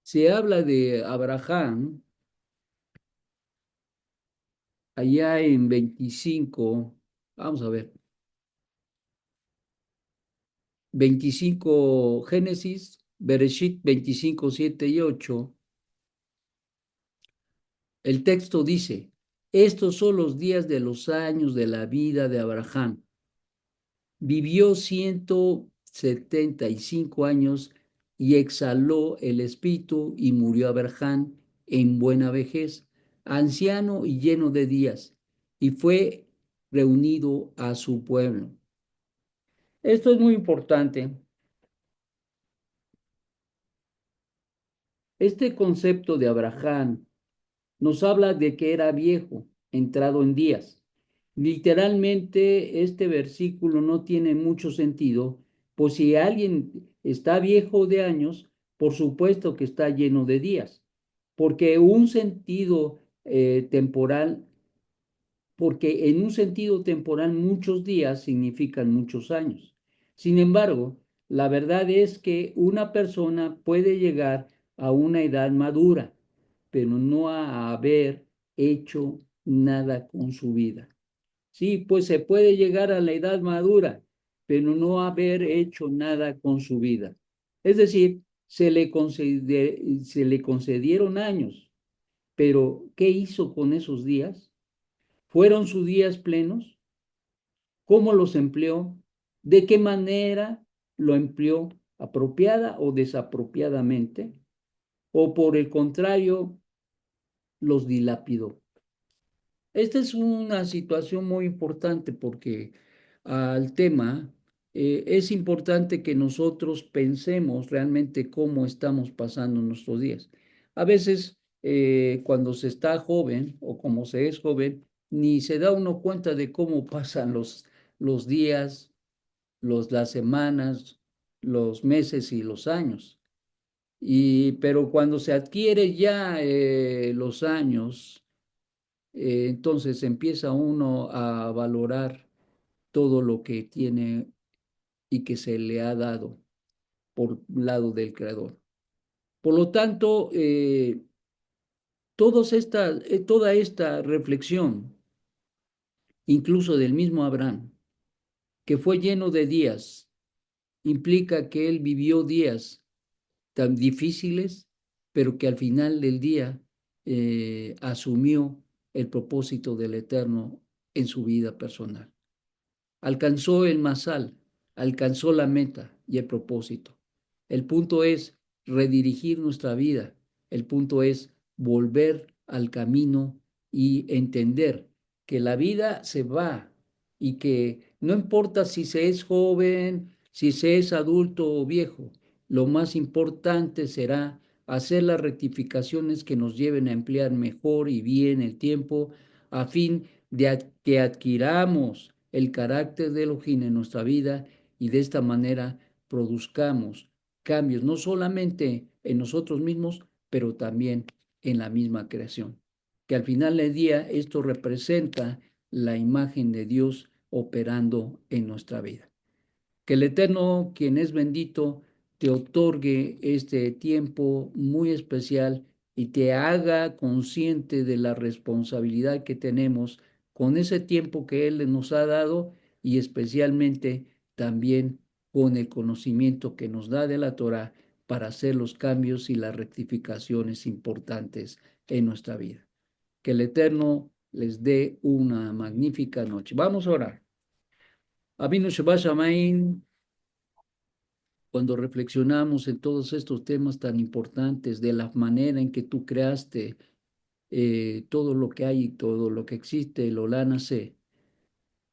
A: se habla de Abraham, allá en 25, vamos a ver, 25 Génesis, Bereshit 25 7 y 8, el texto dice, estos son los días de los años de la vida de Abraham. Vivió 175 años y exhaló el espíritu y murió Abraham en buena vejez, anciano y lleno de días, y fue reunido a su pueblo. Esto es muy importante. Este concepto de Abraham nos habla de que era viejo, entrado en días. Literalmente, este versículo no tiene mucho sentido, pues si alguien está viejo de años, por supuesto que está lleno de días, porque un sentido temporal, porque en un sentido temporal muchos días significan muchos años. Sin embargo, la verdad es que una persona puede llegar a una edad madura, pero no a haber hecho nada con su vida. Sí, pues se puede llegar a la edad madura, pero no haber hecho nada con su vida. Es decir, se le concedieron años, pero ¿qué hizo con esos días? ¿Fueron sus días plenos? ¿Cómo los empleó? ¿De qué manera lo empleó? ¿Apropiada o desapropiadamente? ¿O por el contrario, los dilapidó? Esta es una situación muy importante porque al tema es importante que nosotros pensemos realmente cómo estamos pasando nuestros días. A veces, cuando se está joven o como se es joven, ni se da uno cuenta de cómo pasan los días, las semanas, los meses y los años. Pero cuando se adquiere ya los años, entonces empieza uno a valorar todo lo que tiene y que se le ha dado por lado del Creador. Por lo tanto, toda esta reflexión, incluso del mismo Abraham, que fue lleno de días, implica que él vivió días tan difíciles, pero que al final del día asumió el propósito del Eterno en su vida personal. Alcanzó el masal, alcanzó la meta y el propósito. El punto es redirigir nuestra vida. El punto es volver al camino y entender que la vida se va y que no importa si se es joven, si se es adulto o viejo, lo más importante será hacer las rectificaciones que nos lleven a emplear mejor y bien el tiempo a fin de que adquiramos el carácter de Elohim en nuestra vida y de esta manera produzcamos cambios, no solamente en nosotros mismos, pero también en la misma creación. Que al final del día esto representa la imagen de Dios operando en nuestra vida. Que el Eterno, quien es bendito, te otorgue este tiempo muy especial y te haga consciente de la responsabilidad que tenemos con ese tiempo que Él nos ha dado y especialmente también con el conocimiento que nos da de la Torah para hacer los cambios y las rectificaciones importantes en nuestra vida. Que el Eterno les dé una magnífica noche. Vamos a orar. Abino Shabbat Shamayim, cuando reflexionamos en todos estos temas tan importantes, de la manera en que tú creaste todo lo que hay y todo lo que existe, el Olánase,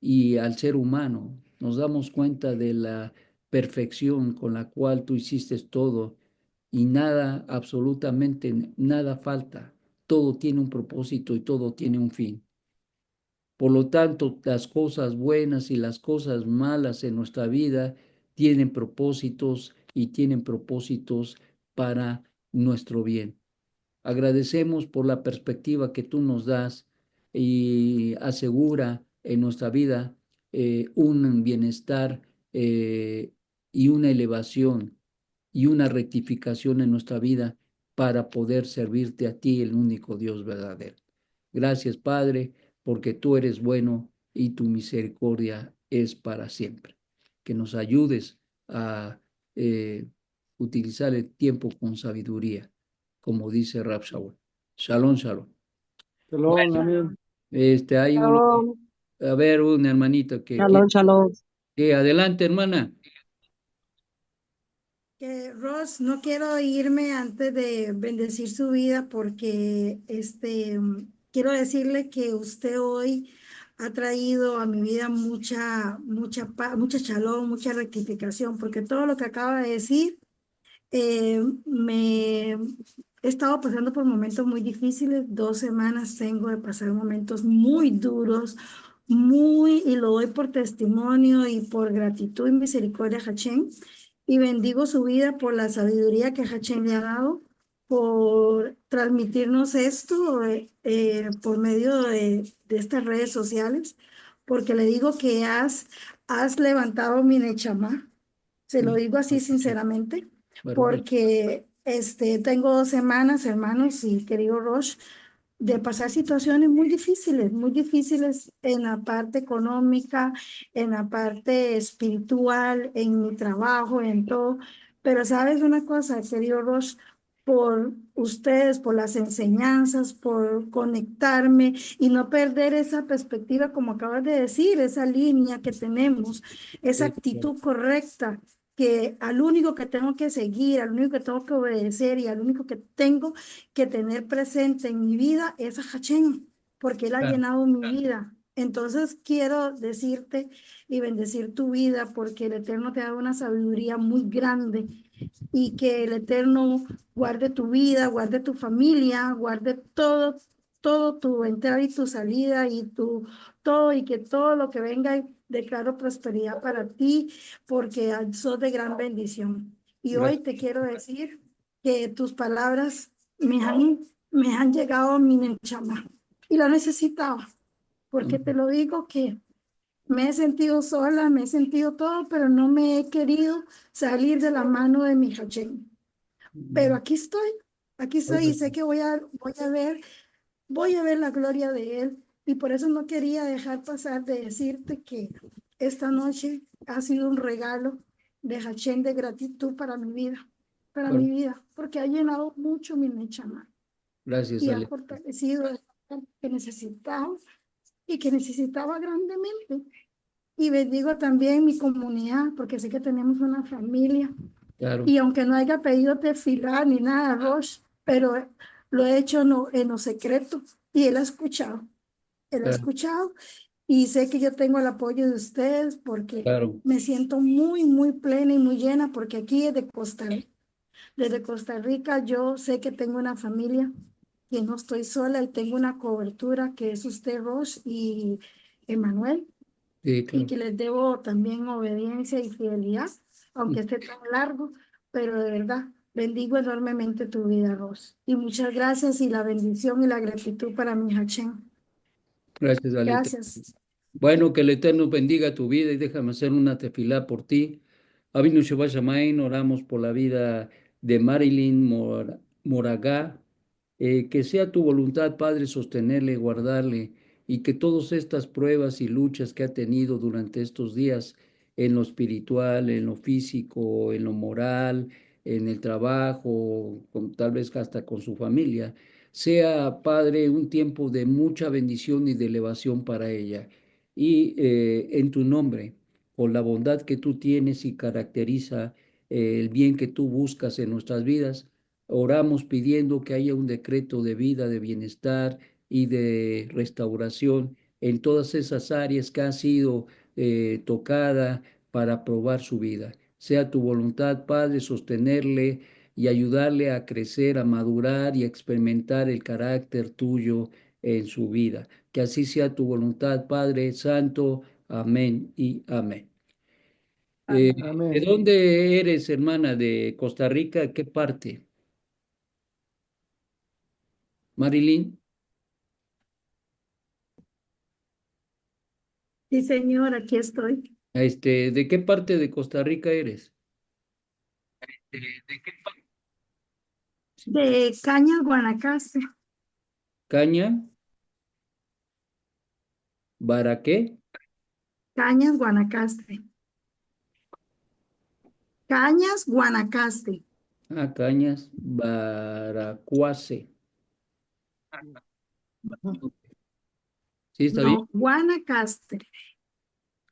A: y al ser humano, nos damos cuenta de la perfección con la cual tú hiciste todo y nada, absolutamente nada falta. Todo tiene un propósito y todo tiene un fin. Por lo tanto, las cosas buenas y las cosas malas en nuestra vida tienen propósitos y tienen propósitos para nuestro bien. Agradecemos por la perspectiva que tú nos das y asegura en nuestra vida un bienestar y una elevación y una rectificación en nuestra vida para poder servirte a ti, el único Dios verdadero. Gracias, Padre, porque tú eres bueno y tu misericordia es para siempre. Que nos ayudes a eh, utilizar el tiempo con sabiduría, como dice Rab Shaul. Shalom, shalom.
B: Shalom,
A: Bueno,
B: amén.
A: hay un,
C: Shalom,
A: a ver, una hermanita que quiere.
C: shalom, shalom.
A: Adelante, hermana.
D: Que Ross, no quiero irme antes de bendecir su vida porque quiero decirle que usted hoy ha traído a mi vida mucha shalom, mucha rectificación, porque todo lo que acaba de decir me he estado pasando por momentos muy difíciles. 2 semanas tengo de pasar momentos muy duros, y lo doy por testimonio y por gratitud y misericordia a Hachén. Y bendigo su vida por la sabiduría que Hachén le ha dado, por transmitirnos esto por medio de estas redes sociales, porque le digo que has levantado mi Nechama. Se lo digo así sinceramente,
A: Baruch.
D: porque tengo 2 semanas, hermanos y querido Roche, de pasar situaciones muy difíciles en la parte económica, en la parte espiritual, en mi trabajo, en todo. Pero sabes una cosa, querido Roche, por ustedes, por las enseñanzas, por conectarme y no perder esa perspectiva, como acabas de decir, esa línea que tenemos, esa actitud correcta, que al único que tengo que seguir, al único que tengo que obedecer y al único que tengo que tener presente en mi vida es a Hachén, porque Él ha
A: Claro,
D: llenado mi vida. Entonces quiero decirte y bendecir tu vida porque el Eterno te ha dado una sabiduría muy grande y que el Eterno guarde tu vida, guarde tu familia, guarde todo tu entrada y tu salida y tu todo y que todo lo que venga declaro prosperidad para ti porque sos de gran bendición. Y hoy
A: gracias.
D: te quiero decir que tus palabras me han llegado a mi nechama y la necesitaba, porque te lo digo que me he sentido sola, me he sentido todo, pero no me he querido salir de la mano de mi Hachén. Pero aquí estoy y sé que voy a ver la gloria de Él. Y por eso no quería dejar pasar de decirte que esta noche ha sido un regalo de Hachén de gratitud para mi
A: Baruch.
D: vida, porque ha llenado mucho mi Nechama
A: Gracias,
D: y ha
A: Ale.
D: fortalecido el que necesitaba grandemente. Y bendigo también mi comunidad, porque sé que tenemos una familia.
A: Claro,
D: Y aunque no haya pedido tefilar ni nada, Rosh, pero lo he hecho en lo secreto y él ha escuchado. Él ha
A: claro,
D: escuchado y sé que yo tengo el apoyo de ustedes porque
A: claro.
D: me siento muy, muy plena y muy llena porque aquí desde Costa Rica yo sé que tengo una familia, que no estoy sola y tengo una cobertura que es usted, Rosh y Emanuel,
A: Sí,
D: y
A: claro.
D: que les debo también obediencia y fidelidad, aunque esté tan largo, pero de verdad bendigo enormemente tu vida, Ros. Y muchas gracias y la bendición y la gratitud para mi Hachén.
A: Gracias, Ale.
D: Gracias.
A: Bueno, que el Eterno bendiga tu vida y déjame hacer una tefilá por ti. Avinu Shabbat Shamayim, oramos por la vida de Marilyn Moraga. Que sea tu voluntad, Padre, sostenerle, guardarle y que todas estas pruebas y luchas que ha tenido durante estos días en lo espiritual, en lo físico, en lo moral, en el trabajo, tal vez hasta con su familia, sea, Padre, un tiempo de mucha bendición y de elevación para ella y en tu nombre, por la bondad que tú tienes y caracteriza el bien que tú buscas en nuestras vidas, oramos pidiendo que haya un decreto de vida, de bienestar y de restauración en todas esas áreas que ha sido tocada para probar su vida. Sea tu voluntad, Padre, sostenerle y ayudarle a crecer, a madurar y a experimentar el carácter tuyo en su vida. Que así sea tu voluntad, Padre Santo. Amén y amén. Eh,
D: Amén.
A: ¿De
B: Amén.
A: dónde eres, hermana? ¿De Costa Rica? ¿Qué parte? Marilyn,
D: Sí, señor, aquí estoy.
A: ¿de qué parte de Costa Rica eres? ¿De qué parte? Sí.
D: De Cañas, Guanacaste.
A: Caña, Baraqué,
D: Cañas, Guanacaste. Cañas, Guanacaste.
A: Cañas, Baracuase. ¿Sí está bien?
D: No, Guanacaste.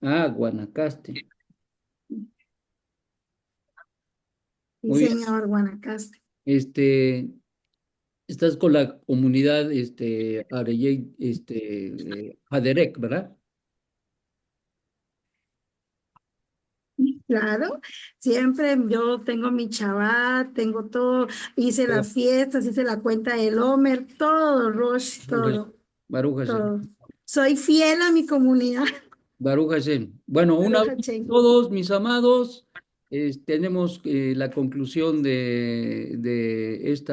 A: Guanacaste.
D: Sí,
A: Muy bien.
D: señor, Guanacaste.
A: Este, estás con la comunidad, Areyey, Jaderec, ¿verdad?
D: Claro, siempre yo tengo mi chabat, tengo todo, hice las fiestas, hice la cuenta del Homer, todo, Rosh, todo,
A: Baruch Hashem.
D: todo. Soy fiel a mi comunidad.
A: Baruch Hashem. Bueno, un
D: Baruch
A: abrazo a
D: Hashem.
A: todos mis amados. Tenemos la conclusión de esta.